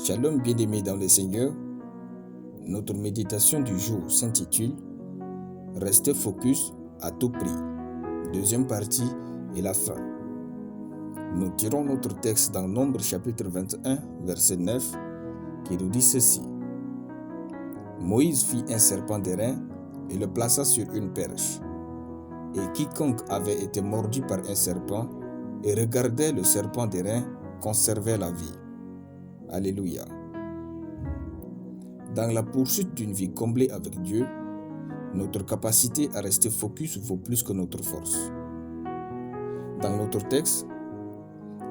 Shalom bien-aimés dans le Seigneur, notre méditation du jour s'intitule « Restez focus à tout prix ». Deuxième partie et la fin. Nous tirons notre texte dans Nombre chapitre 21, verset 9, qui nous dit ceci. Moïse fit un serpent d'airain et le plaça sur une perche. Et quiconque avait été mordu par un serpent et regardait le serpent d'airain conservait la vie. Alléluia. Dans la poursuite d'une vie comblée avec Dieu, notre capacité à rester focus vaut plus que notre force. Dans notre texte,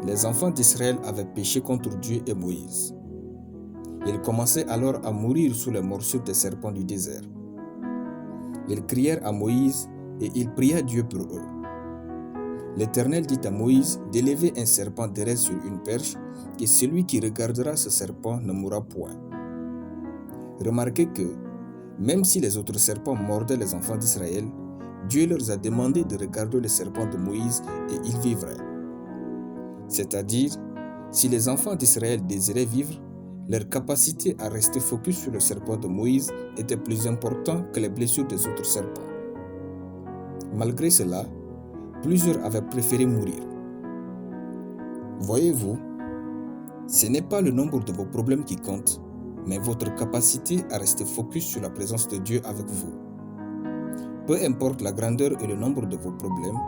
les enfants d'Israël avaient péché contre Dieu et Moïse. Ils commençaient alors à mourir sous les morsures des serpents du désert. Ils crièrent à Moïse et il pria Dieu pour eux. L'Éternel dit à Moïse d'élever un serpent d'airain sur une perche et celui qui regardera ce serpent ne mourra point. Remarquez que, même si les autres serpents mordaient les enfants d'Israël, Dieu leur a demandé de regarder le serpent de Moïse et ils vivraient. C'est-à-dire, si les enfants d'Israël désiraient vivre, leur capacité à rester focus sur le serpent de Moïse était plus importante que les blessures des autres serpents. Malgré cela, plusieurs avaient préféré mourir. Voyez-vous, ce n'est pas le nombre de vos problèmes qui compte, mais votre capacité à rester focus sur la présence de Dieu avec vous. Peu importe la grandeur et le nombre de vos problèmes,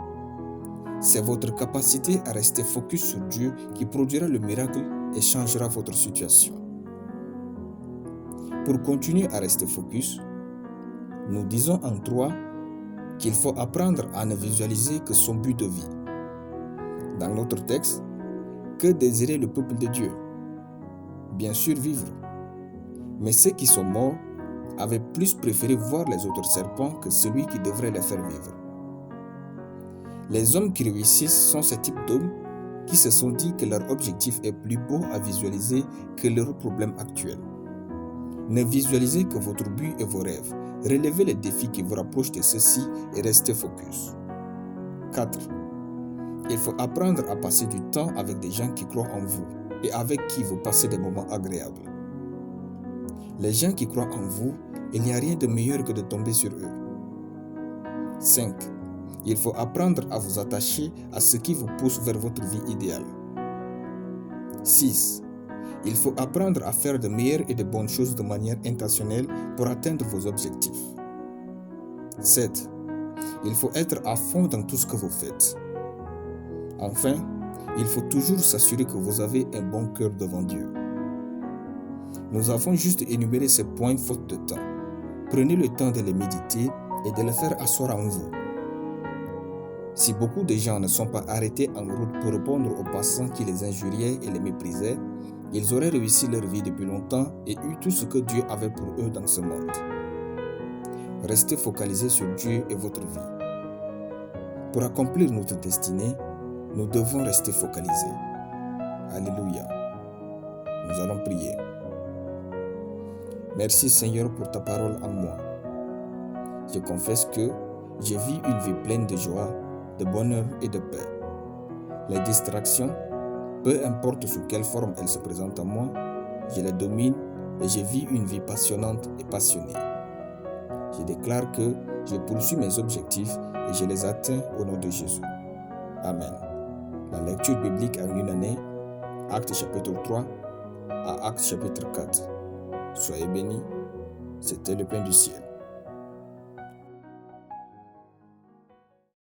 c'est votre capacité à rester focus sur Dieu qui produira le miracle et changera votre situation. Pour continuer à rester focus, nous disons en 3 qu'il faut apprendre à ne visualiser que son but de vie. Dans notre texte, que désirait le peuple de Dieu? Bien sûr vivre. Mais ceux qui sont morts avaient plus préféré voir les autres serpents que celui qui devrait les faire vivre. Les hommes qui réussissent sont ces types d'hommes qui se sont dit que leur objectif est plus beau à visualiser que leurs problèmes actuels. Ne visualisez que votre but et vos rêves. Relevez les défis qui vous rapprochent de ceux-ci et restez focus. 4. Il faut apprendre à passer du temps avec des gens qui croient en vous et avec qui vous passez des moments agréables. Les gens qui croient en vous, il n'y a rien de meilleur que de tomber sur eux. 5. Il faut apprendre à vous attacher à ce qui vous pousse vers votre vie idéale. 6. Il faut apprendre à faire de meilleures et de bonnes choses de manière intentionnelle pour atteindre vos objectifs. 7. Il faut être à fond dans tout ce que vous faites. Enfin, il faut toujours s'assurer que vous avez un bon cœur devant Dieu. Nous avons juste énuméré ces points faute de temps. Prenez le temps de les méditer et de les faire asseoir en vous. Si beaucoup de gens ne sont pas arrêtés en route pour répondre aux passants qui les injuriaient et les méprisaient, ils auraient réussi leur vie depuis longtemps et eu tout ce que Dieu avait pour eux dans ce monde. Restez focalisés sur Dieu et votre vie. Pour accomplir notre destinée, nous devons rester focalisés. Alléluia. Nous allons prier. Merci Seigneur pour ta parole en moi. Je confesse que je vis une vie pleine de joie, de bonheur et de paix. Les distractions, peu importe sous quelle forme elles se présentent à moi, je les domine et je vis une vie passionnante et passionnée. Je déclare que je poursuis mes objectifs et je les atteins au nom de Jésus. Amen. La lecture biblique en une année, Actes chapitre 3 à Actes chapitre 4. Soyez bénis, c'était le pain du ciel.